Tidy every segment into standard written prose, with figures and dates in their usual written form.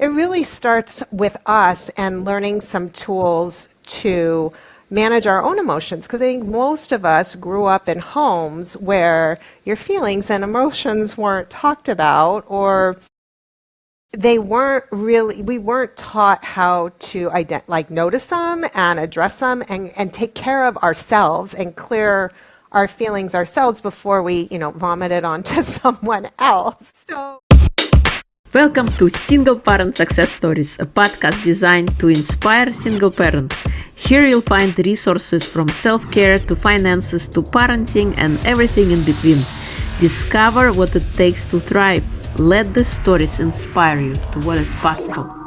It really starts with us and learning some tools to manage our own emotions, because I think most of us grew up in homes where your feelings and emotions weren't talked about, or we weren't taught how to notice them and address them and take care of ourselves and clear our feelings ourselves before we, vomit it onto someone else. So welcome to Single Parent Success Stories, a podcast designed to inspire single parents. Here you'll find resources from self-care to finances to parenting and everything in between. Discover what it takes to thrive. Let the stories inspire you to what is possible.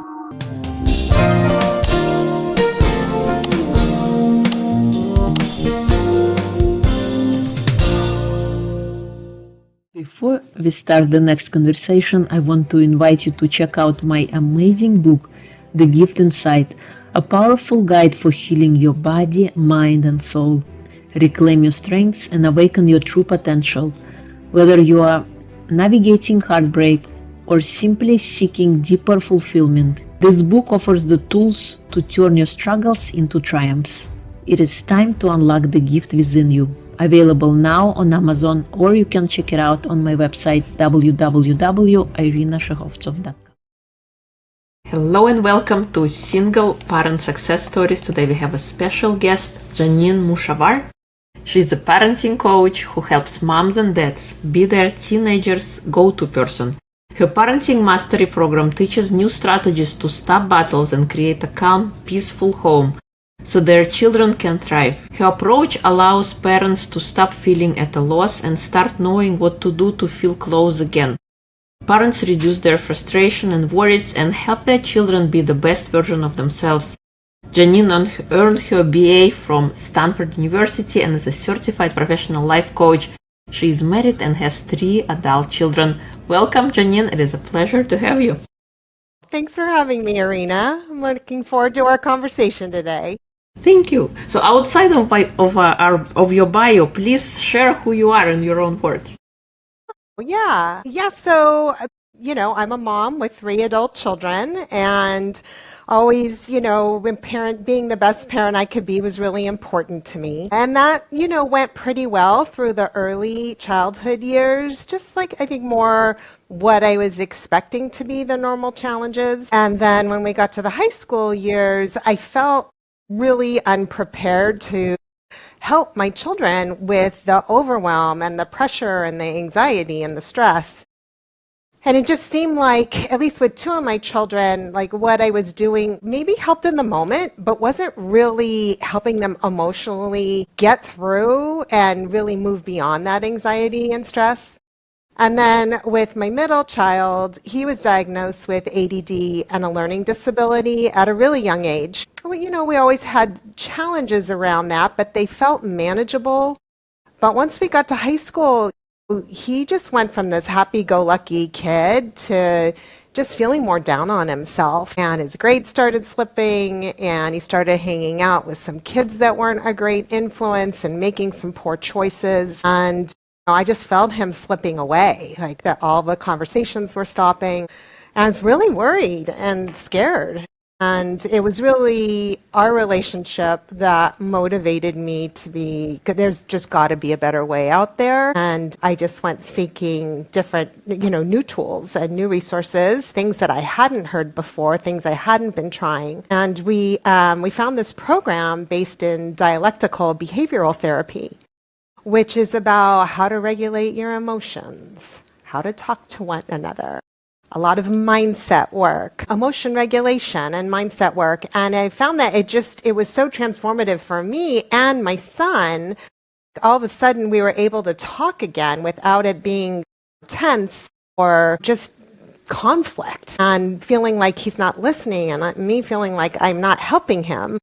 Before we start the next conversation, I want to invite you to check out my amazing book, The Gift Inside, a powerful guide for healing your body, mind, and soul. Reclaim your strengths and awaken your true potential. Whether you are navigating heartbreak or simply seeking deeper fulfillment, this book offers the tools to turn your struggles into triumphs. It is time to unlock the gift within you. Available now on Amazon, or you can check it out on my website www.irinashehovtsov.com. Hello and welcome to Single Parent Success Stories. Today we have a special guest, Jeanine Mouchawar. She's a parenting coach who helps moms and dads be their teenagers' go-to person. Her parenting mastery program teaches new strategies to stop battles and create a calm, peaceful home so their children can thrive. Her approach allows parents to stop feeling at a loss and start knowing what to do to feel close again. Parents reduce their frustration and worries and help their children be the best version of themselves. Jeanine earned her BA from Stanford University and is a certified professional life coach. She is married and has 3 adult children. Welcome, Jeanine. It is a pleasure to have you. thanks for having me, Irina. I'm looking forward to our conversation today. Thank you. So outside of your bio, please share who you are in your own words. Yeah. So, I'm a mom with 3 adult children, and always, being the best parent I could be was really important to me. And that, went pretty well through the early childhood years, just like I think more what I was expecting to be the normal challenges. And then when we got to the high school years, I felt really unprepared to help my children with the overwhelm and the pressure and the anxiety and the stress. And it just seemed like, at least with 2 of my children, like what I was doing maybe helped in the moment, but wasn't really helping them emotionally get through and really move beyond that anxiety and stress. And then with my middle child, he was diagnosed with ADD and a learning disability at a really young age. Well, we always had challenges around that, but they felt manageable. But once we got to high school, he just went from this happy-go-lucky kid to just feeling more down on himself. And his grades started slipping, and he started hanging out with some kids that weren't a great influence and making some poor choices. And I just felt him slipping away, like that all the conversations were stopping. And I was really worried and scared. And it was really our relationship that motivated me to there's just got to be a better way out there. And I just went seeking different, new tools and new resources, things that I hadn't heard before, things I hadn't been trying. And we found this program based in Dialectical Behavioral Therapy, which is about how to regulate your emotions, how to talk to one another. A lot of mindset work, emotion regulation and mindset work. And I found that it was so transformative for me and my son. All of a sudden we were able to talk again without it being tense or just conflict and feeling like he's not listening and me feeling like I'm not helping him.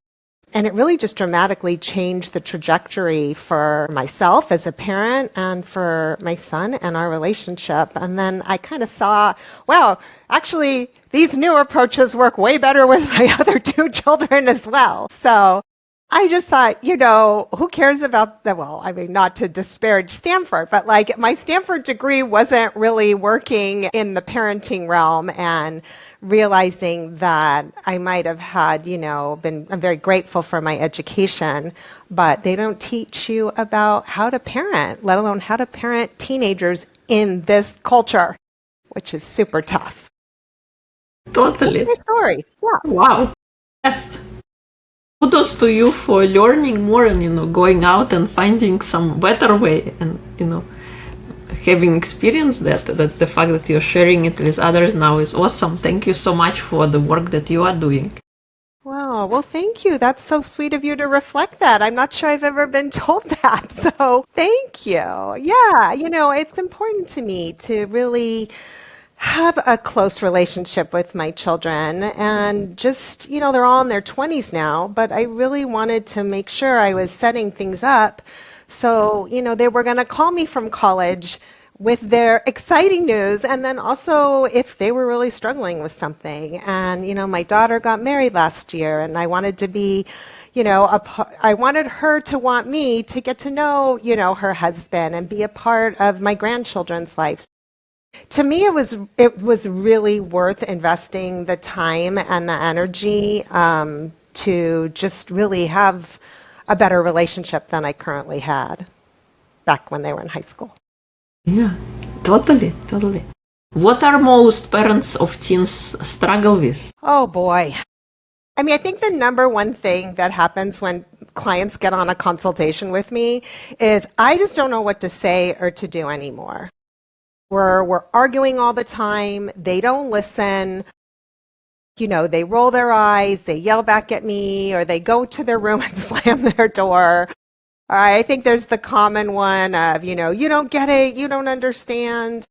And it really just dramatically changed the trajectory for myself as a parent and for my son and our relationship. And then I kind of saw, wow, actually, these new approaches work way better with my other 2 children as well. So I just thought, who cares about the, well, I mean, not to disparage Stanford, but like my Stanford degree wasn't really working in the parenting realm and realizing that I might have had, I'm very grateful for my education, but they don't teach you about how to parent, let alone how to parent teenagers in this culture, which is super tough. That's Totally. my story. Yeah. Wow. Yes. Kudos to you for learning more and going out and finding some better way and having experienced that the fact that you're sharing it with others now is awesome. Thank you so much for the work that you are doing. Wow. Well, thank you. That's so sweet of you to reflect that. I'm not sure I've ever been told that. So thank you. Yeah. It's important to me to really have a close relationship with my children and just, they're all in their 20s now, but I really wanted to make sure I was setting things up. So, they were going to call me from college with their exciting news and then also if they were really struggling with something. And, my daughter got married last year and I wanted to be, I wanted her to want me to get to know, her husband and be a part of my grandchildren's life. To me, it was really worth investing the time and the energy to just really have a better relationship than I currently had back when they were in high school. Yeah, totally, totally. What are most parents of teens struggle with? Oh boy. I mean, I think the number one thing that happens when clients get on a consultation with me is I just don't know what to say or to do anymore. We're arguing all the time. They don't listen. They roll their eyes, they yell back at me, or they go to their room and slam their door. I think there's the common one of, you don't get it, you don't understand.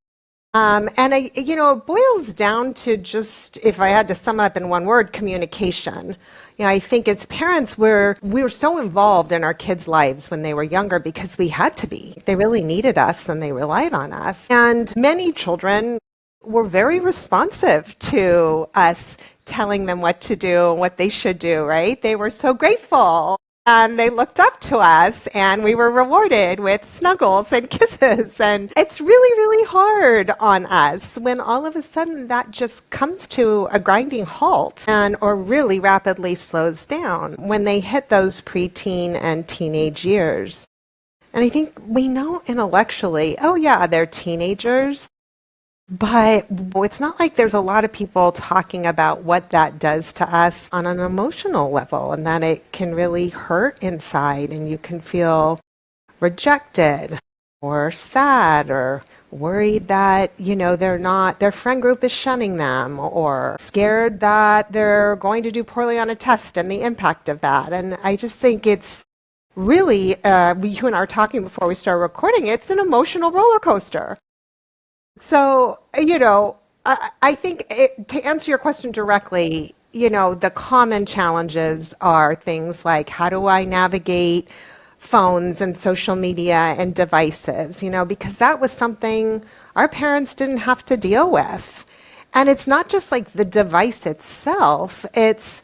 And it boils down to just, if I had to sum it up in one word, communication. I think as parents, we were so involved in our kids' lives when they were younger because we had to be. They really needed us and they relied on us. And many children were very responsive to us telling them what to do and what they should do, right? They were so grateful. And they looked up to us and we were rewarded with snuggles and kisses. And it's really, really hard on us when all of a sudden that just comes to a grinding halt and or really rapidly slows down when they hit those preteen and teenage years. And I think we know intellectually, oh yeah, they're teenagers. But it's not like there's a lot of people talking about what that does to us on an emotional level and that it can really hurt inside and you can feel rejected or sad or worried that, their friend group is shunning them or scared that they're going to do poorly on a test and the impact of that. And I just think it's really, you and I were talking before we started recording, it's an emotional roller coaster. So, I think to answer your question directly, the common challenges are things like how do I navigate phones and social media and devices, because that was something our parents didn't have to deal with. And it's not just like the device itself, it's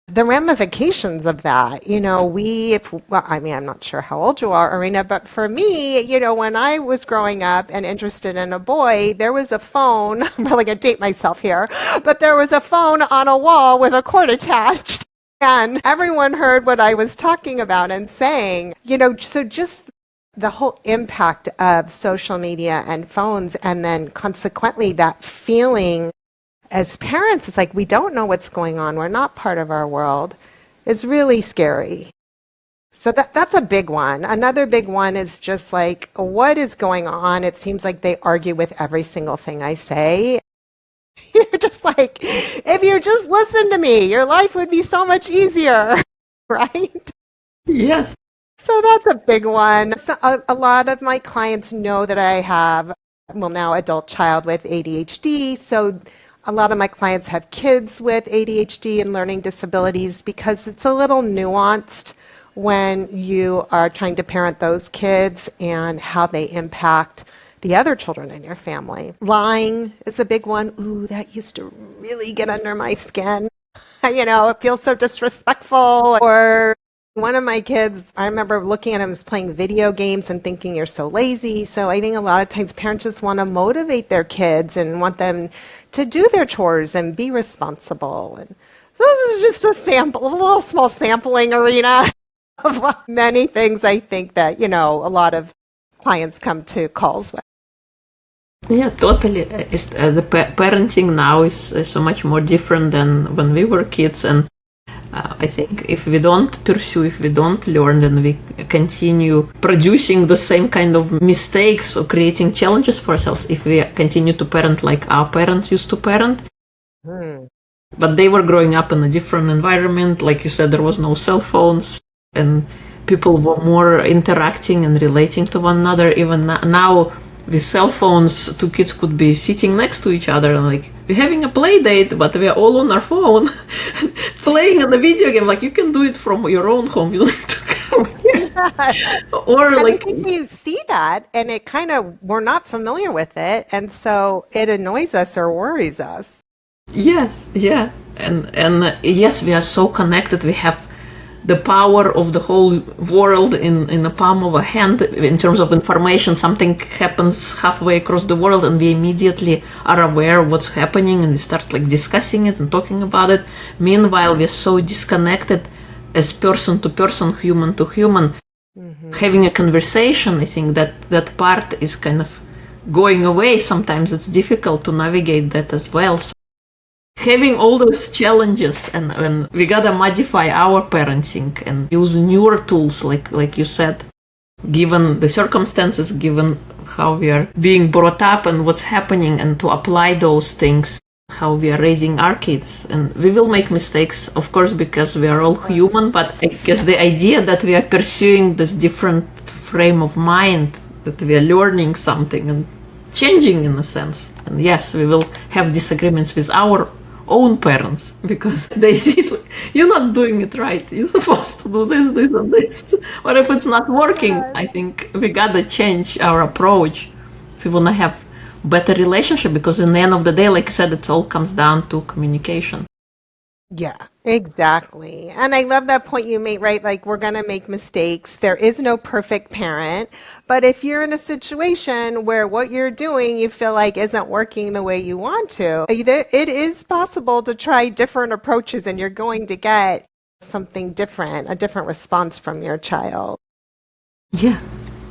the ramifications of that. I mean, I'm not sure how old you are, Arena, but for me, when I was growing up and interested in a boy, there was a phone. I'm probably going to date myself here, but there was a phone on a wall with a cord attached. And everyone heard what I was talking about and saying, so just the whole impact of social media and phones, and then consequently that feeling as parents, it's like we don't know what's going on. We're not part of our world. Is really scary. So that's a big one. Another big one is just like, what is going on? It seems like they argue with every single thing I say. You're just like, if you just listen to me, your life would be so much easier, right? Yes. So that's a big one. So a lot of my clients know that I have, well, now adult child with ADHD. So a lot of my clients have kids with ADHD and learning disabilities because it's a little nuanced when you are trying to parent those kids and how they impact the other children in your family. Lying is a big one. Ooh, that used to really get under my skin. It feels so disrespectful. Or One of my kids, I remember looking at him as playing video games and thinking you're so lazy. So I think a lot of times parents just want to motivate their kids and want them to do their chores and be responsible. And so this is just a sample, a little small sampling arena of many things I think that, a lot of clients come to calls with. Yeah, totally. The parenting now is so much more different than when we were kids, and I think if we don't pursue, if we don't learn, then we continue producing the same kind of mistakes or creating challenges for ourselves if we continue to parent like our parents used to parent. But they were growing up in a different environment. Like you said, there was no cell phones, and people were more interacting and relating to one another. Even now, with cell phones, two kids could be sitting next to each other and like, we're having a play date, but we're all on our phone playing on the video game. Like, you can do it from your own home. You don't need to come here. Or And I like, think we see that and we're not familiar with it. And so it annoys us or worries us. yes, yeah. And yes, we are so connected. We have the power of the whole world in the palm of a hand in terms of information. Something happens halfway across the world and we immediately are aware of what's happening and we start like discussing it and talking about it. Meanwhile, we're so disconnected as person to person, human to human. Having a conversation, I think that part is kind of going away. Sometimes it's difficult to navigate that as well. So having all those challenges, and we gotta modify our parenting and use newer tools, like you said, given the circumstances, given how we are being brought up and what's happening, and to apply those things, how we are raising our kids. And we will make mistakes, of course, because we are all human, but I guess the idea that we are pursuing this different frame of mind, that we are learning something and changing in a sense. And yes, we will have disagreements with our own parents because they see it like, you're not doing it right, you're supposed to do this, this and this. Or if it's not working, I think we gotta change our approach if we want to have better relationship, because in the end of the day, like you said, it all comes down to communication. Yeah, exactly. And I love that point you made, right? Like, we're going to make mistakes. There is no perfect parent. But if you're in a situation where what you're doing you feel like isn't working the way you want to, it is possible to try different approaches and you're going to get something different, a different response from your child. Yeah,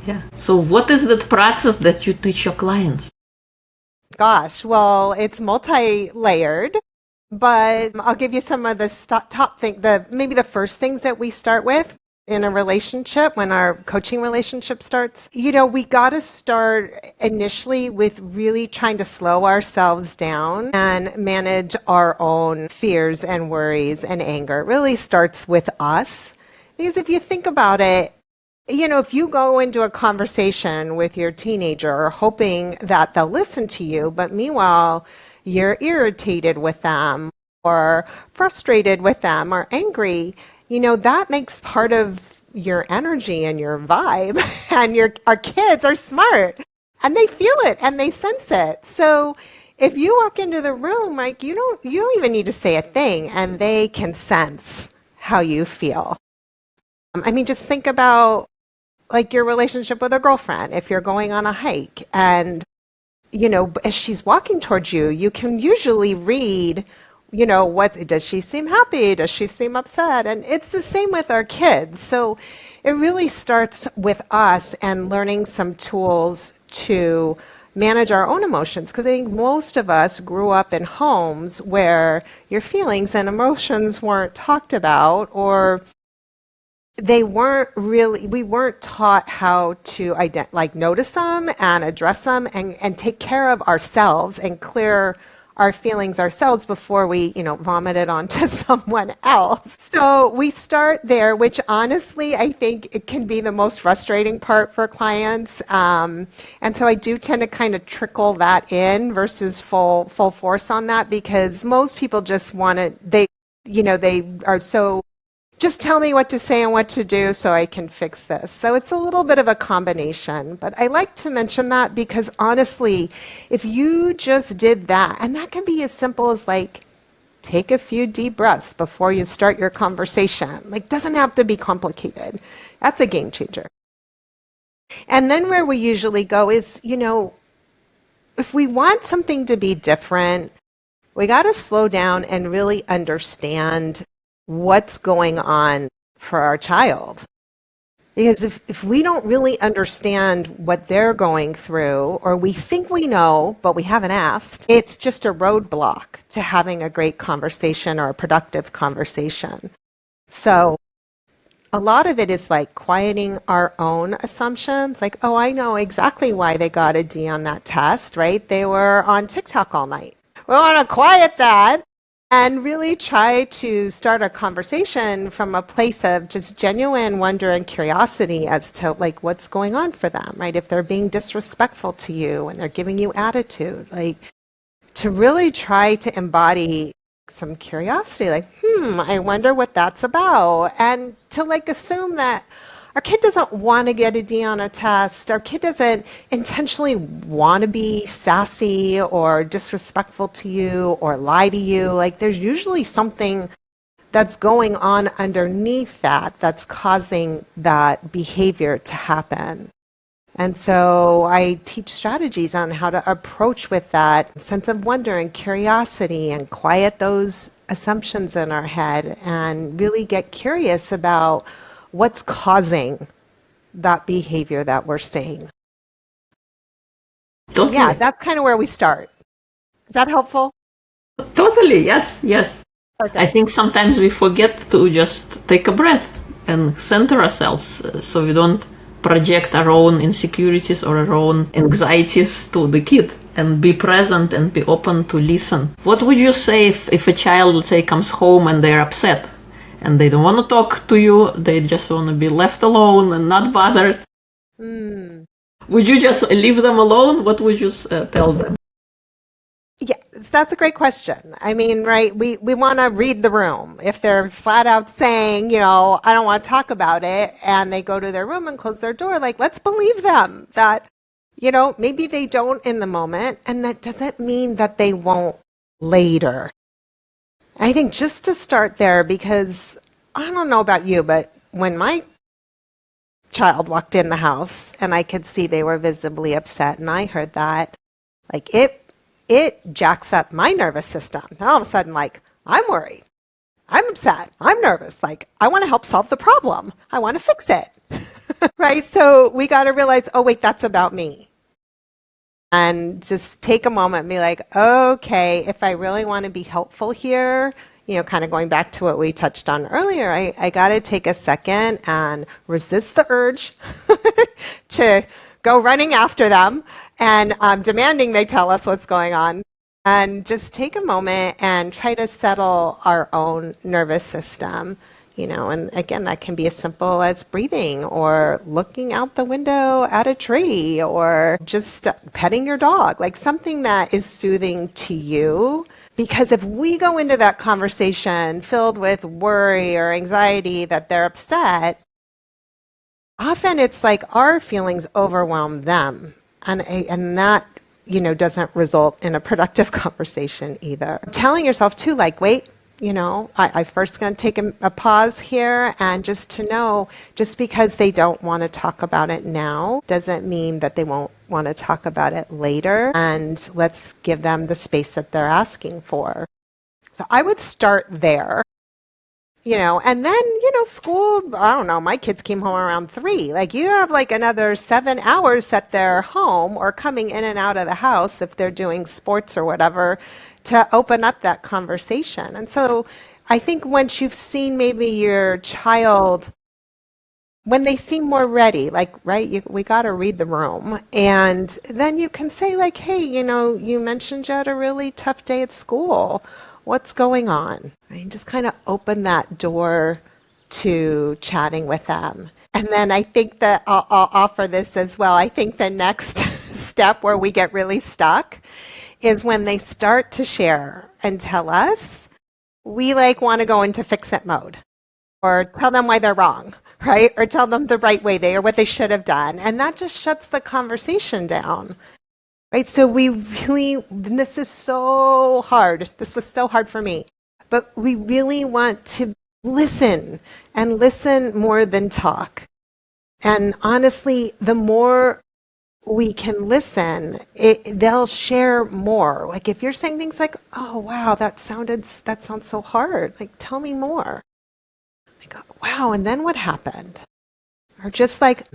yeah. So what is that process that you teach your clients? Gosh, well, it's multi-layered. But I'll give you some of the top thing, maybe the first things that we start with in a relationship when our coaching relationship starts. We got to start initially with really trying to slow ourselves down and manage our own fears and worries and anger. It really starts with us. Because if you think about it, if you go into a conversation with your teenager hoping that they'll listen to you, but meanwhile, you're irritated with them or frustrated with them or angry, that makes part of your energy and your vibe. And our kids are smart and they feel it and they sense it. So if you walk into the room, like you don't even need to say a thing and they can sense how you feel. Just think about like your relationship with a girlfriend. If you're going on a hike and as she's walking towards you, you can usually read, does she seem happy? Does she seem upset? And it's the same with our kids. So it really starts with us and learning some tools to manage our own emotions. Because I think most of us grew up in homes where your feelings and emotions weren't talked about, or we weren't taught how to notice them and address them and take care of ourselves and clear our feelings ourselves before we, vomit it onto someone else. So we start there, which honestly, I think it can be the most frustrating part for clients. And so I do tend to kind of trickle that in versus full force on that, because most people just want to, they are so, just tell me what to say and what to do so I can fix this. So it's a little bit of a combination, but I like to mention that because honestly, if you just did that, and that can be as simple as like, take a few deep breaths before you start your conversation. Like, doesn't have to be complicated. That's a game changer. And then where we usually go is, if we want something to be different, we got to slow down and really understand what's going on for our child. Because if we don't really understand what they're going through, or we think we know, but we haven't asked, it's just a roadblock to having a great conversation or a productive conversation. So a lot of it is like quieting our own assumptions. Like, oh, I know exactly why they got a D on that test, right? They were on TikTok all night. We want to quiet that and really try to start a conversation from a place of just genuine wonder and curiosity as to like what's going on for them, right? If they're being disrespectful to you and they're giving you attitude, like to really try to embody some curiosity, like, I wonder what that's about. And to like assume that our kid doesn't want to get a D on a test. Our kid doesn't intentionally want to be sassy or disrespectful to you or lie to you. Like there's usually something that's going on underneath that that's causing that behavior to happen. And so I teach strategies on how to approach with that sense of wonder and curiosity and quiet those assumptions in our head and really get curious about what's causing that behavior that we're seeing. Totally. Yeah, that's kind of where we start. Is that helpful? Totally, yes. Okay. I think sometimes we forget to just take a breath and center ourselves so we don't project our own insecurities or our own anxieties to the kid, and be present and be open to listen. What would you say if a child, let's say, comes home and they're upset and they don't want to talk to you, they just want to be left alone and not bothered? Would you just leave them alone? What would you tell them? Yeah, that's a great question. I mean, right, we want to read the room. If they're flat out saying, I don't want to talk about it, and they go to their room and close their door, like, let's believe them that, maybe they don't in the moment, and that doesn't mean that they won't later. I think just to start there, because I don't know about you, but when my child walked in the house and I could see they were visibly upset and I heard that, like it jacks up my nervous system. And all of a sudden, like, I'm worried. I'm upset. I'm nervous. Like, I want to help solve the problem. I want to fix it. Right? So we got to realize, oh, wait, that's about me. And just take a moment and be like, okay, if I really want to be helpful here, kind of going back to what we touched on earlier, I got to take a second and resist the urge to go running after them and demanding they tell us what's going on, and just take a moment and try to settle our own nervous system. And again, that can be as simple as breathing or looking out the window at a tree or just petting your dog, like something that is soothing to you. Because if we go into that conversation filled with worry or anxiety that they're upset, often it's like our feelings overwhelm them. And that, doesn't result in a productive conversation either. Telling yourself too, like, wait, I first going to take a pause here, and just to know, just because they don't want to talk about it now doesn't mean that they won't want to talk about it later. And let's give them the space that they're asking for. So I would start there. And then, school, I don't know, my kids came home around 3. Like, you have like another 7 hours that they're home or coming in and out of the house if they're doing sports or whatever to open up that conversation. And so I think once you've seen maybe your child, when they seem more ready, like, right, we got to read the room. And then you can say like, hey, you mentioned you had a really tough day at school. What's going on? Right? Just kind of open that door to chatting with them. And then I think that I'll offer this as well. I think the next step where we get really stuck is when they start to share and tell us, we like want to go into fix-it mode or tell them why they're wrong, right? Or tell them the right way or what they should have done. And that just shuts the conversation down. Right, so we really, and this is so hard. This was so hard for me. but we really want to listen and listen more than talk. And honestly, the more we can listen, they'll share more. Like if you're saying things like, "Oh, wow, that sounds so hard. Like, tell me more." I go, "Wow, and then what happened?" Or just like,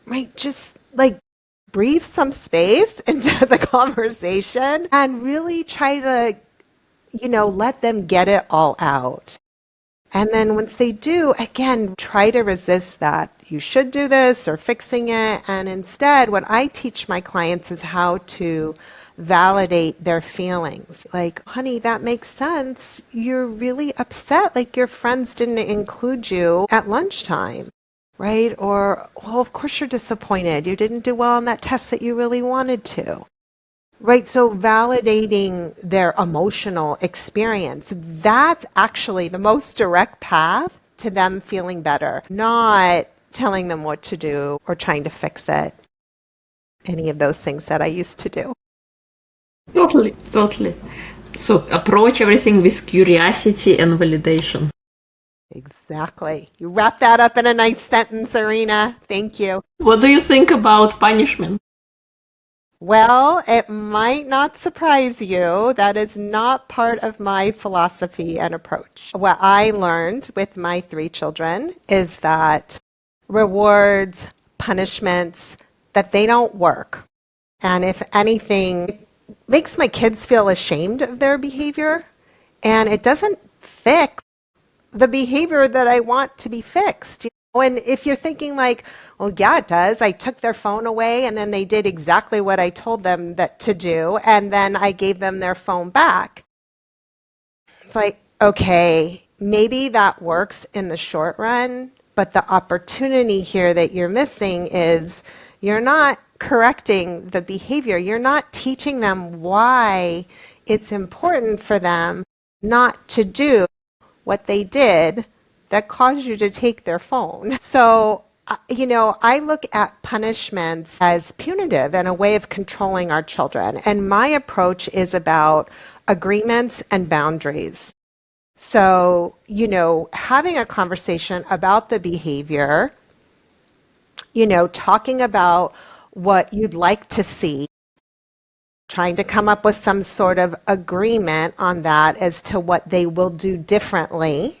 right, just like breathe some space into the conversation and really try to, let them get it all out. And then once they do, again, try to resist that you should do this or fixing it. And instead, what I teach my clients is how to validate their feelings. Like, honey, that makes sense. You're really upset. Like your friends didn't include you at lunchtime, right? Or, well, of course you're disappointed. You didn't do well on that test that you really wanted to. Right, so validating their emotional experience, that's actually the most direct path to them feeling better, not telling them what to do or trying to fix it. Any of those things that I used to do. Totally, totally. So approach everything with curiosity and validation. Exactly. You wrap that up in a nice sentence, Arena. Thank you. What do you think about punishment? Well, it might not surprise you. That is not part of my philosophy and approach. What I learned with my 3 children is that rewards, punishments, that they don't work. And if anything, it makes my kids feel ashamed of their behavior, and it doesn't fix the behavior that I want to be fixed. And if you're thinking like, well, yeah, it does. I took their phone away and then they did exactly what I told them that to do, and then I gave them their phone back. It's like, okay, maybe that works in the short run, but the opportunity here that you're missing is you're not correcting the behavior. You're not teaching them why it's important for them not to do what they did that caused you to take their phone. So, I look at punishments as punitive and a way of controlling our children. And my approach is about agreements and boundaries. So, having a conversation about the behavior, talking about what you'd like to see, trying to come up with some sort of agreement on that as to what they will do differently,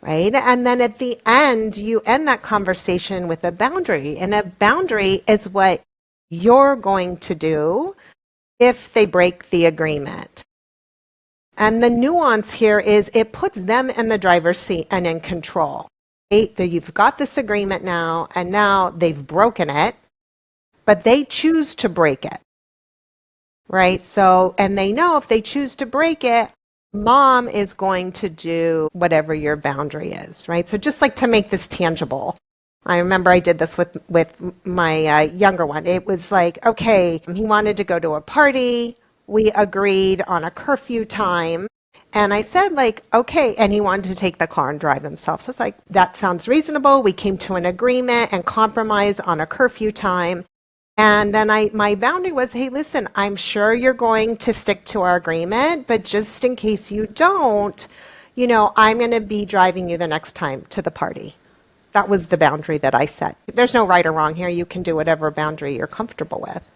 right? And then at the end, you end that conversation with a boundary. And a boundary is what you're going to do if they break the agreement. And the nuance here is it puts them in the driver's seat and in control. Right? You've got this agreement now, and now they've broken it, but they choose to break it. Right? So, and they know if they choose to break it, mom is going to do whatever your boundary is, right? So just like to make this tangible. I remember I did this with my younger one. It was like, okay, he wanted to go to a party. We agreed on a curfew time. And I said like, okay, and he wanted to take the car and drive himself. So it's like, that sounds reasonable. We came to an agreement and compromise on a curfew time. And then my boundary was, hey, listen, I'm sure you're going to stick to our agreement, but just in case you don't, I'm going to be driving you the next time to the party. That was the boundary that I set. There's no right or wrong here. You can do whatever boundary you're comfortable with,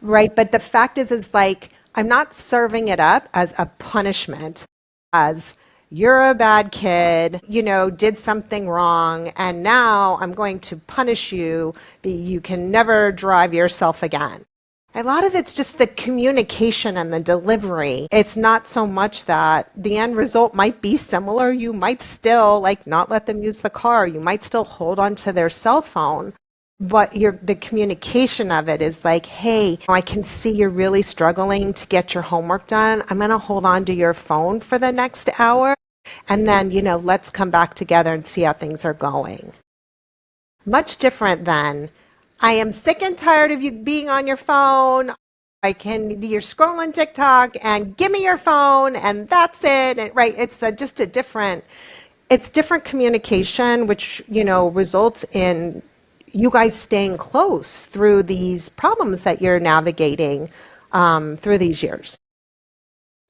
right? But the fact is like, I'm not serving it up as a punishment, as you're a bad kid, did something wrong, and now I'm going to punish you. You can never drive yourself again. A lot of it's just the communication and the delivery. It's not so much that the end result might be similar. You might still not let them use the car. You might still hold on to their cell phone. But the communication of it is like, hey, I can see you're really struggling to get your homework done. I'm going to hold on to your phone for the next hour. And then, let's come back together and see how things are going. Much different than, I am sick and tired of you being on your phone. You're scrolling TikTok and give me your phone and that's it. And, right. It's just different communication, which, results in you guys staying close through these problems that you're navigating through these years.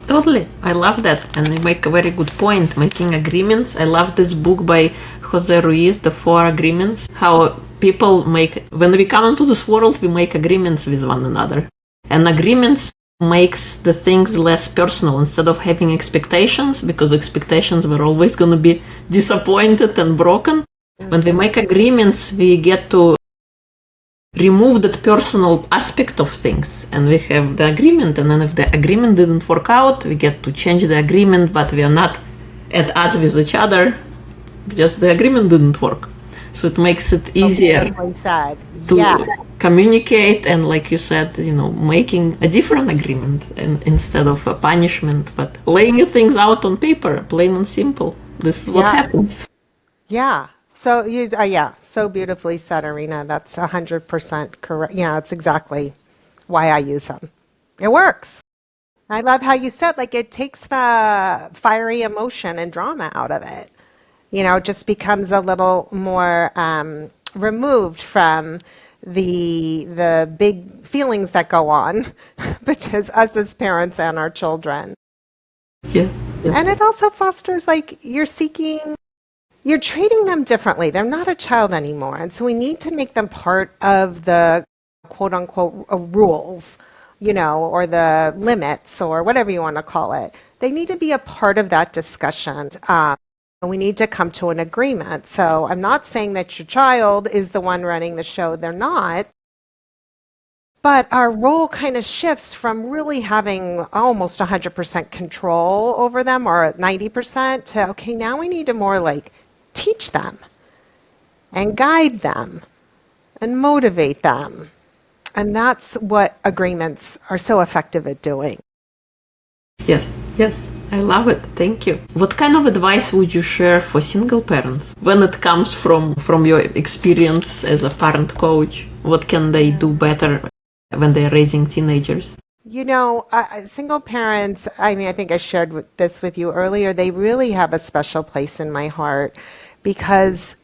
Totally. I love that. And you make a very good point, making agreements. I love this book by Jose Ruiz, The Four Agreements, how people make, when we come into this world, we make agreements with one another. And agreements makes the things less personal instead of having expectations, because expectations were always going to be disappointed and broken. When we make agreements, we get to remove that personal aspect of things, and we have the agreement, and then if the agreement didn't work out, we get to change the agreement, but we are not at odds with each other, just the agreement didn't work. So it makes it easier to communicate, and like you said, making a different agreement instead of a punishment, but laying things out on paper, plain and simple. This is what happens. Yeah. So so beautifully said, Irina. That's 100% correct. Yeah, that's exactly why I use them. It works. I love how you said, like, it takes the fiery emotion and drama out of it. It just becomes a little more removed from the big feelings that go on between us as parents and our children. Yeah. And it also fosters, like, you're treating them differently. They're not a child anymore. And so we need to make them part of the quote unquote rules, or the limits, or whatever you want to call it. They need to be a part of that discussion. And we need to come to an agreement. So I'm not saying that your child is the one running the show. They're not. But our role kind of shifts from really having almost 100% control over them, or 90%, to, okay, now we need to more like teach them and guide them and motivate them. And that's what agreements are so effective at doing. Yes, I love it. Thank you. What kind of advice would you share for single parents when it comes from your experience as a parent coach? What can they do better when they're raising teenagers? Single parents, I think I shared this with you earlier, they really have a special place in my heart because,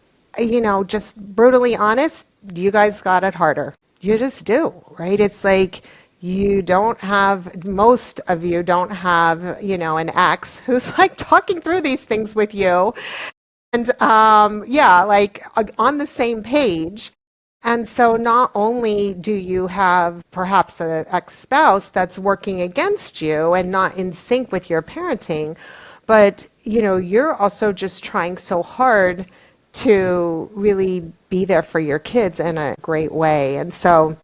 just brutally honest, you guys got it harder. You just do, right? It's like most of you don't have, an ex who's like talking through these things with you. And like on the same page. And so not only do you have perhaps an ex-spouse that's working against you and not in sync with your parenting, but you're also just trying so hard to really be there for your kids in a great way. And so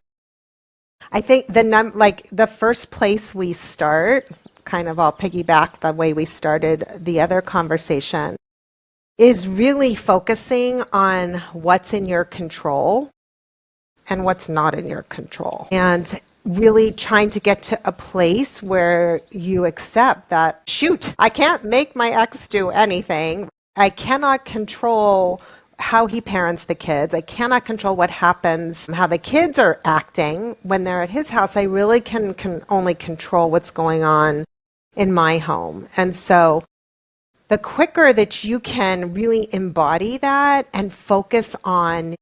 I think the first place we start, kind of I'll piggyback the way we started the other conversation, is really focusing on what's in your control and what's not in your control. And really trying to get to a place where you accept that, shoot, I can't make my ex do anything. I cannot control how he parents the kids. I cannot control what happens, how the kids are acting when they're at his house. I really can only control what's going on in my home. And so the quicker that you can really embody that and focus on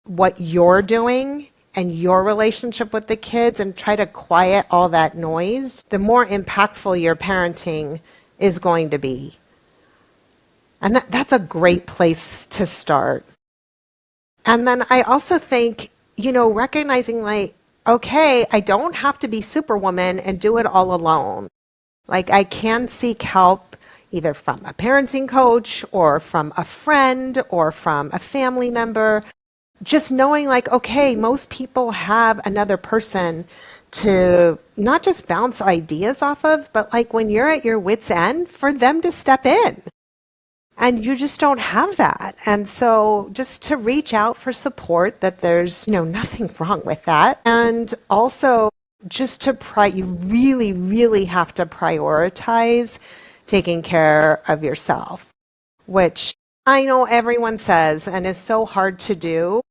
what you're doing and your relationship with the kids and try to quiet all that noise, the more impactful your parenting is going to be. And that's a great place to start. And then I also think, recognizing like, okay, I don't have to be Superwoman and do it all alone. Like I can seek help either from a parenting coach or from a friend or from a family member. Just knowing like, okay, most people have another person to not just bounce ideas off of, but like when you're at your wit's end, for them to step in. And you just don't have that. And so just to reach out for support, that there's, nothing wrong with that. And also just you really, really have to prioritize taking care of yourself, which I know everyone says and is so hard to do.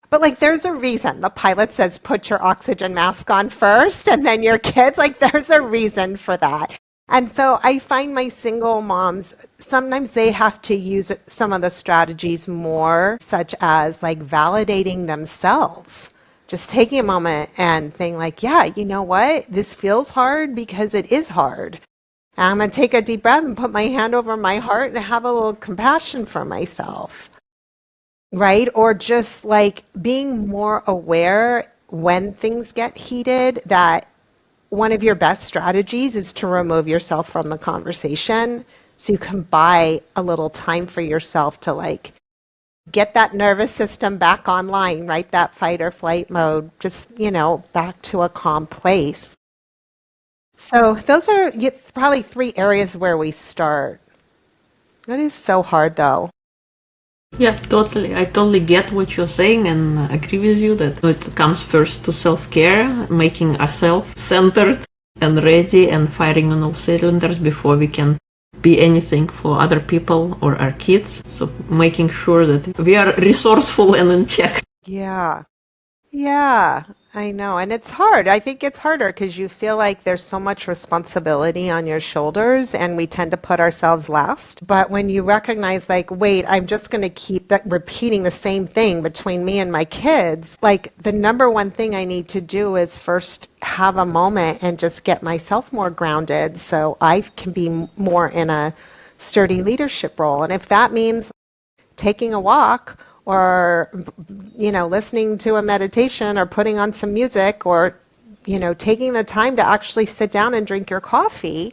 But like, there's a reason the pilot says, put your oxygen mask on first and then your kids, like there's a reason for that. And so I find my single moms, sometimes they have to use some of the strategies more, such as like validating themselves. Just taking a moment and saying like, yeah, you know what? This feels hard because it is hard. And I'm going to take a deep breath and put my hand over my heart and have a little compassion for myself, right? Or just like being more aware when things get heated, that one of your best strategies is to remove yourself from the conversation so you can buy a little time for yourself to like get that nervous system back online, right? That fight or flight mode, just, back to a calm place. So those are probably 3 areas where we start. That is so hard though. Yeah, totally. I totally get what you're saying and agree with you that it comes first to self-care, making ourselves centered and ready and firing on all cylinders before we can be anything for other people or our kids. So making sure that we are resourceful and in check. Yeah. Yeah, I know. And it's hard. I think it's harder because you feel like there's so much responsibility on your shoulders and we tend to put ourselves last. But when you recognize, like, wait, I'm just going to keep that repeating the same thing between me and my kids, like the number one thing I need to do is first have a moment and just get myself more grounded so I can be more in a sturdy leadership role. And if that means taking a walk or listening to a meditation or putting on some music or taking the time to actually sit down and drink your coffee,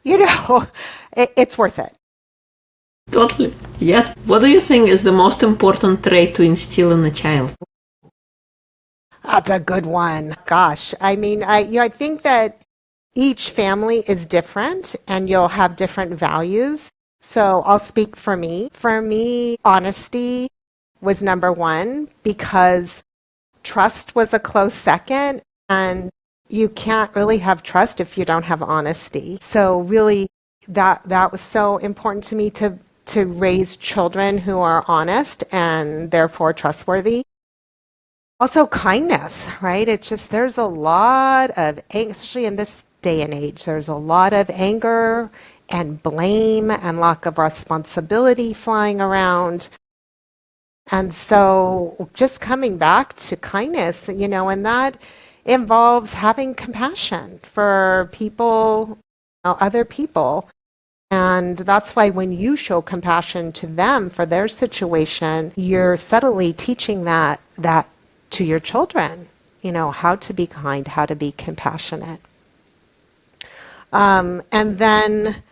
it's worth it. Totally. Yes. What do you think is the most important trait to instill in a child? That's a good one. Gosh, I mean, I think that each family is different and you'll have different values. So I'll speak for me. For me, honesty was number one because trust was a close second, and you can't really have trust if you don't have honesty. So really that was so important to me to raise children who are honest and therefore trustworthy. Also kindness, right? It's just there's a lot of, especially in this day and age, there's a lot of anger and blame and lack of responsibility flying around. And so just coming back to kindness, and that involves having compassion for people, other people. And that's why when you show compassion to them for their situation, you're subtly teaching that to your children, how to be kind, how to be compassionate. And then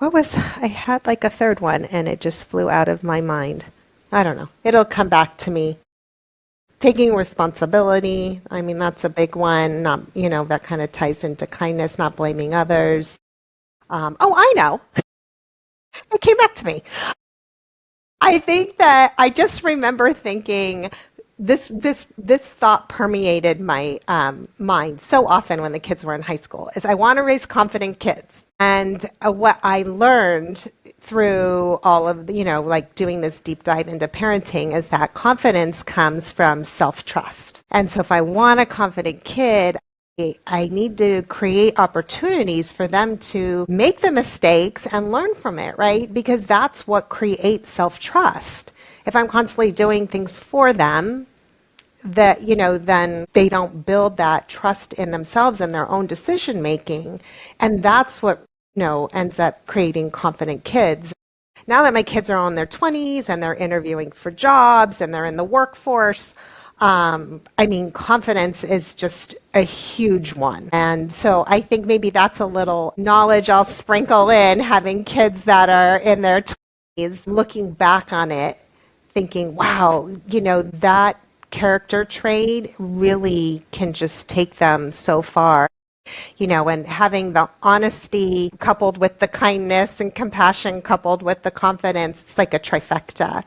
I had like a third one and it just flew out of my mind. I don't know. It'll come back to me. Taking responsibility. I mean, that's a big one. Not, that kind of ties into kindness, not blaming others. I know. It came back to me. I think that I just remember thinking this thought permeated my mind so often when the kids were in high school is I want to raise confident kids. And what I learned through all of, like doing this deep dive into parenting is that confidence comes from self-trust. And so if I want a confident kid, I need to create opportunities for them to make the mistakes and learn from it, right? Because that's what creates self-trust. If I'm constantly doing things for them, that, then they don't build that trust in themselves and their own decision making. And that's what, ends up creating confident kids. Now that my kids are in their 20s and they're interviewing for jobs and they're in the workforce, confidence is just a huge one. And so I think maybe that's a little knowledge I'll sprinkle in, having kids that are in their 20s, looking back on it, thinking, wow, that character trait really can just take them so far. And having the honesty coupled with the kindness and compassion coupled with the confidence, it's like a trifecta.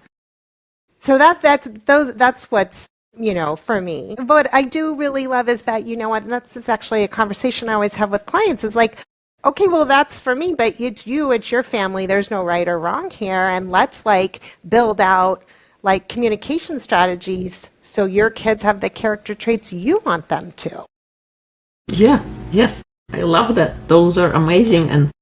So that's what's, for me. What I do really love is that, and that's actually a conversation I always have with clients is like, okay, well, that's for me, but it's your family. There's no right or wrong here. And let's build out communication strategies so your kids have the character traits you want them to. Yeah, yes. I love that. Those are amazing. And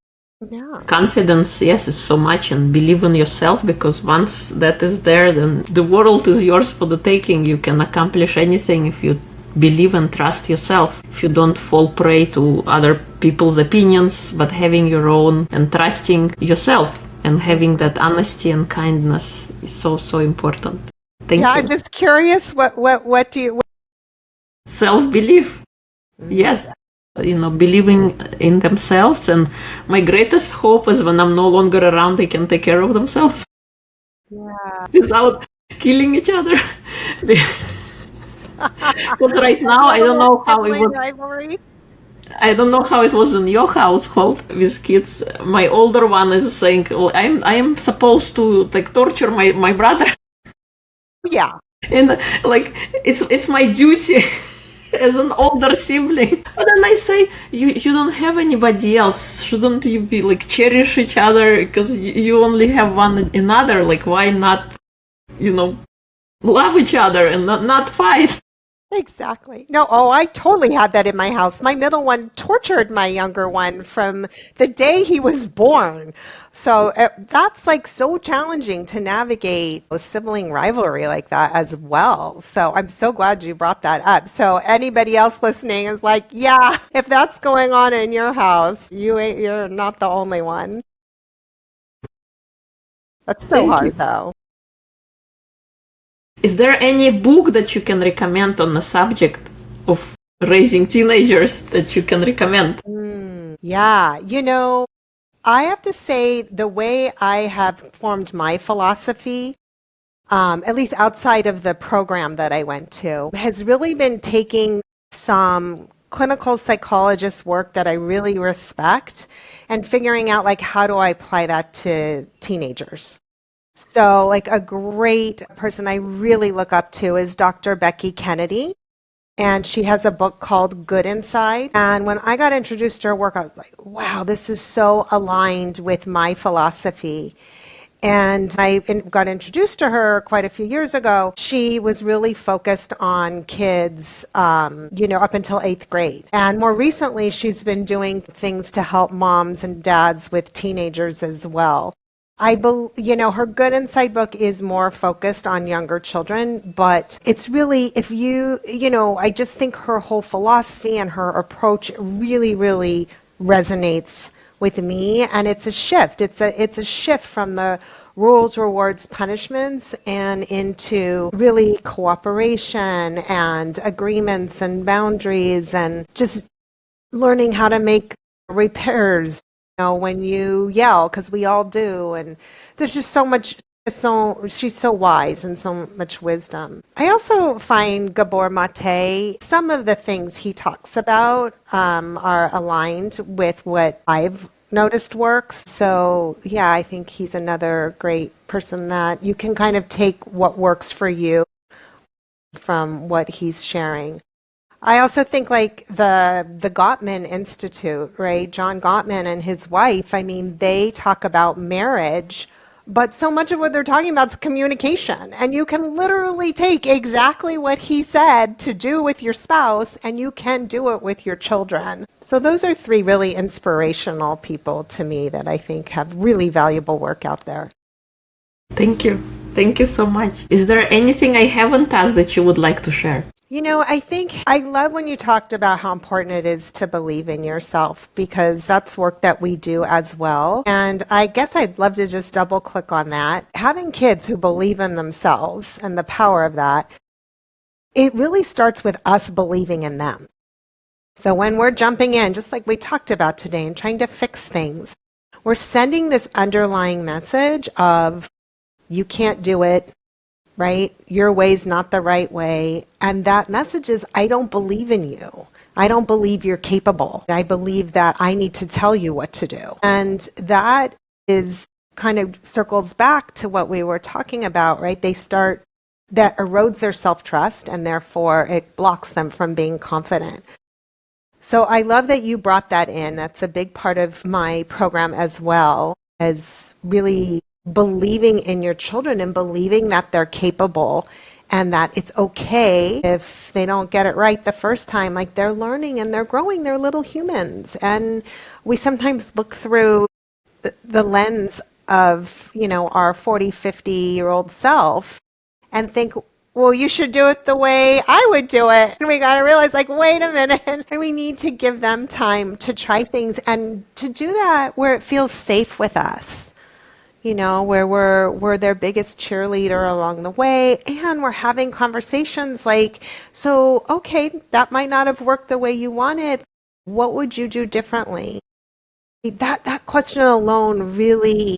confidence, yes, is so much. And believe in yourself, because once that is there, then the world is yours for the taking. You can accomplish anything if you believe and trust yourself. If you don't fall prey to other people's opinions, but having your own and trusting yourself and having that honesty and kindness is so, so important. Thank Yeah, you. I'm just curious, what do you, Self-belief. Yes. Believing in themselves. And my greatest hope is when I'm no longer around, they can take care of themselves without killing each other. Because right now, I don't know how it family was. rivalry? I don't know how it was in your household with kids. My older one is saying, well, I am supposed to torture my brother, Yeah. and it's my duty as an older sibling. But then I say, you don't have anybody else. Shouldn't you be cherish each other because you only have one another? Why not, love each other and not fight? Exactly. No, I totally had that in my house. My middle one tortured my younger one from the day he was born. So that's so challenging to navigate a sibling rivalry like that as well. So I'm so glad you brought that up. So anybody else listening is like, yeah, if that's going on in your house, you're not the only one. That's so Thank you. hard though. Is there any book that you can recommend on the subject of raising teenagers that you can recommend? Yeah, I have to say the way I have formed my philosophy, at least outside of the program that I went to, has really been taking some clinical psychologist work that I really respect and figuring out how do I apply that to teenagers. So a great person I really look up to is Dr. Becky Kennedy. And she has a book called Good Inside. And when I got introduced to her work, I was like, wow, this is so aligned with my philosophy. And I got introduced to her quite a few years ago. She was really focused on kids, up until 8th grade. And more recently, she's been doing things to help moms and dads with teenagers as well. Her Good Inside book is more focused on younger children, but it's really, I just think her whole philosophy and her approach really, really resonates with me. And it's a shift. It's a shift from the rules, rewards, punishments and into really cooperation and agreements and boundaries and just learning how to make repairs, when you yell, because we all do. And there's just so much, she's so wise and so much wisdom. I also find Gabor Mate, some of the things he talks about are aligned with what I've noticed works. So yeah, I think he's another great person that you can kind of take what works for you from what he's sharing. I also think the Gottman Institute, right? John Gottman and his wife, they talk about marriage, but so much of what they're talking about is communication. And you can literally take exactly what he said to do with your spouse, and you can do it with your children. So those are 3 really inspirational people to me that I think have really valuable work out there. Thank you. Thank you so much. Is there anything I haven't asked that you would like to share? I think I love when you talked about how important it is to believe in yourself, because that's work that we do as well. And I guess I'd love to just double click on that. Having kids who believe in themselves and the power of that, it really starts with us believing in them. So when we're jumping in, just like we talked about today, and trying to fix things, we're sending this underlying message of you can't do it, right? Your way's not the right way. And that message is, I don't believe in you. I don't believe you're capable. I believe that I need to tell you what to do. And that is kind of circles back to what we were talking about, right? That erodes their self-trust, and therefore it blocks them from being confident. So I love that you brought that in. That's a big part of my program as well, as really believing in your children and believing that they're capable and that it's okay if they don't get it right the first time. They're learning and they're growing, they're little humans. And we sometimes look through the lens of, our 40, 50-year-old self and think, well, you should do it the way I would do it. And we got to realize, like, wait a minute. And we need to give them time to try things and to do that where it feels safe with us. Where we're their biggest cheerleader along the way, and we're having conversations like, so, okay, that might not have worked the way you wanted. What would you do differently? That question alone really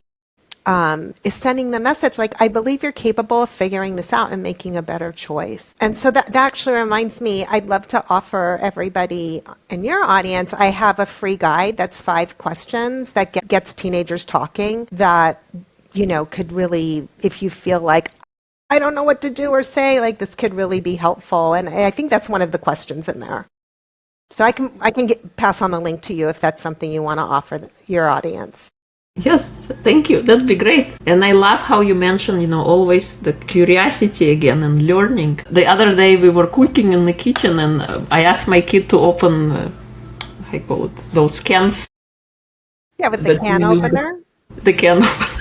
is sending the message like, I believe you're capable of figuring this out and making a better choice. And so that actually reminds me, I'd love to offer everybody in your audience, I have a free guide that's 5 questions that gets teenagers talking that, could really, if you feel like, I don't know what to do or say, like this could really be helpful. And I think that's one of the questions in there. So I can pass on the link to you if that's something you want to offer your audience. Yes, thank you. That'd be great. And I love how you mentioned, always the curiosity again and learning. The other day we were cooking in the kitchen and I asked my kid to open, I call it, those cans. Yeah, with the can opener. The can opener.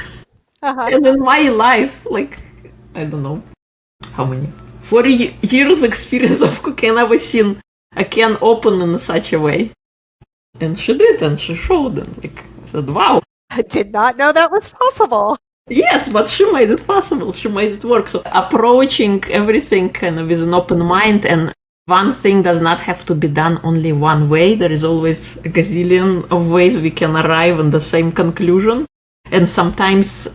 Uh-huh. And in my life, like, I don't know how many, 40 years experience of cooking, I never seen a can open in such a way. And she did, and she showed, and like, I said, wow. I did not know that was possible. Yes, but she made it possible. She made it work. So approaching everything kind of with an open mind, and one thing does not have to be done only one way. There is always a gazillion of ways we can arrive in the same conclusion. And sometimes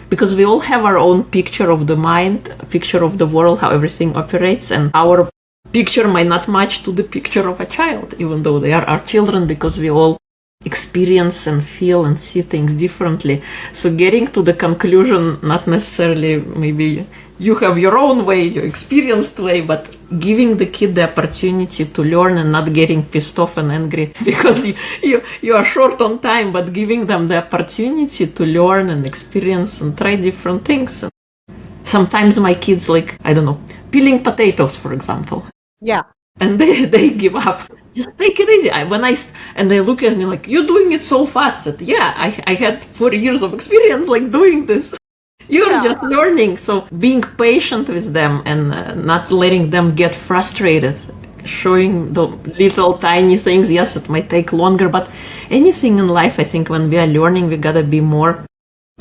because we all have our own picture of the mind, picture of the world, how everything operates, and our picture might not match to the picture of a child, even though they are our children, because we all experience and feel and see things differently. So getting to the conclusion, not necessarily maybe you have your own way, your experienced way, but giving the kid the opportunity to learn and not getting pissed off and angry because you are short on time, but giving them the opportunity to learn and experience and try different things. Sometimes my kids, like, I don't know, peeling potatoes, for example. Yeah. And they give up. Just take it easy. And they look at me like, you're doing it so fast. That, yeah, I had 4 years of experience like doing this. You're just learning. So being patient with them and not letting them get frustrated, showing the little tiny things. Yes, it might take longer, but anything in life, I think when we are learning, we gotta be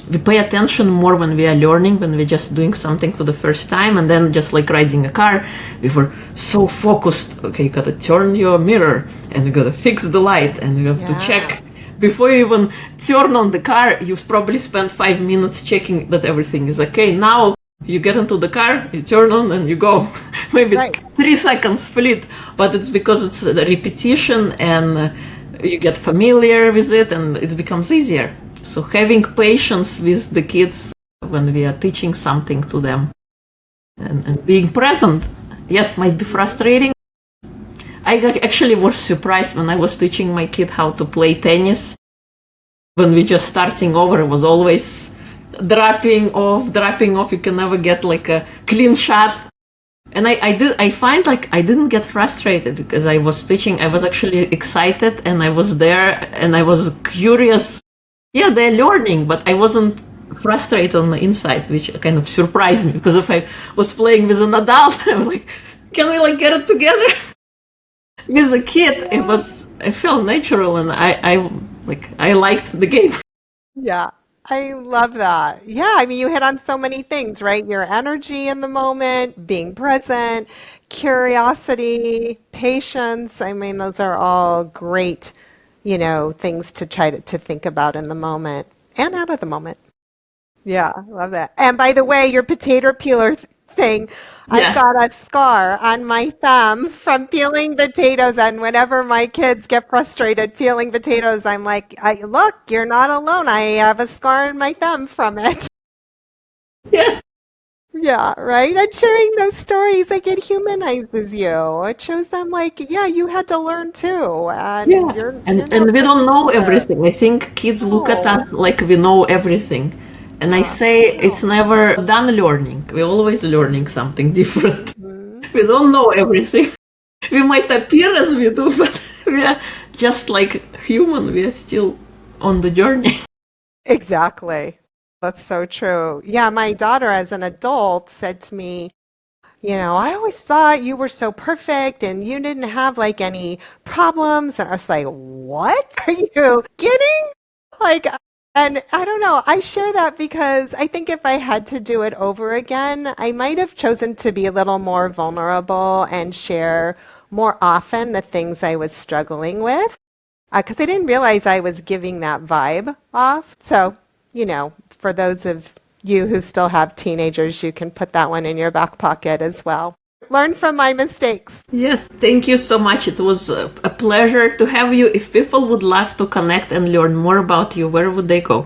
we pay attention more when we are learning, when we're just doing something for the first time, and then just like riding a car, we were so focused. Okay, you gotta turn your mirror, and you gotta fix the light, and you have to check. Before you even turn on the car, you probably spent 5 minutes checking that everything is okay. Now you get into the car, you turn on, and you go. Maybe 3 seconds fleet, but it's because it's the repetition, and you get familiar with it, and it becomes easier. So having patience with the kids when we are teaching something to them and being present, yes, might be frustrating. I actually was surprised when I was teaching my kid how to play tennis. When we just starting over, it was always dropping off. You can never get like a clean shot. And I find like I didn't get frustrated because I was teaching. I was actually excited and I was there and I was curious. Yeah, they're learning, but I wasn't frustrated on the inside, which kind of surprised me, because if I was playing with an adult, I'm like, can we like get it together? With a kid, I felt natural, and I liked the game. Yeah, I love that. Yeah, I mean, you hit on so many things, right? Your energy in the moment, being present, curiosity, patience. I mean, those are all great things to try to think about in the moment and out of the moment. Yeah, love that. And by the way, your potato peeler thing, I've got a scar on my thumb from peeling potatoes. And whenever my kids get frustrated peeling potatoes, I'm like, look, you're not alone. I have a scar on my thumb from it. Yes. Yeah, right? And sharing those stories, like it humanizes you. It shows them like, yeah, you had to learn too. And and we don't know everything. I think kids look at us like we know everything. And I say it's never done learning. We're always learning something different. Mm-hmm. We don't know everything. We might appear as we do, but we are just like human. We are still on the journey. Exactly. That's so true. Yeah, my daughter as an adult said to me, I always thought you were so perfect and you didn't have like any problems. And I was like, what? Are you kidding? Like, and I don't know. I share that because I think if I had to do it over again, I might have chosen to be a little more vulnerable and share more often the things I was struggling with. Because I didn't realize I was giving that vibe off. So, for those of you who still have teenagers, you can put that one in your back pocket as well. Learn from my mistakes. Yes, thank you so much. It was a pleasure to have you. If people would love to connect and learn more about you, where would they go?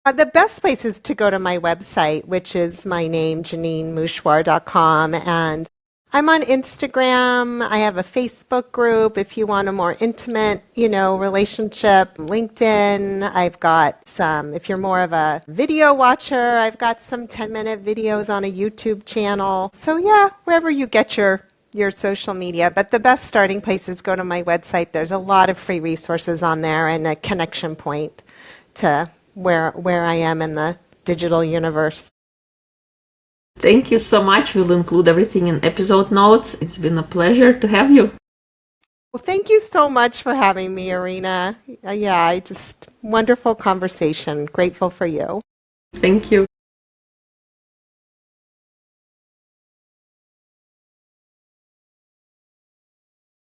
The best place is to go to my website, which is my name, JeanineMouchawar.com. And I'm on Instagram. I have a Facebook group if you want a more intimate, relationship. LinkedIn. I've got some, if you're more of a video watcher, I've got some 10-minute videos on a YouTube channel. So yeah, wherever you get your social media. But the best starting place is go to my website. There's a lot of free resources on there and a connection point to where I am in the digital universe. Thank you so much. We'll include everything in episode notes. It's been a pleasure to have you. Well, thank you so much for having me, Irina. Yeah, wonderful conversation. Grateful for you. Thank you.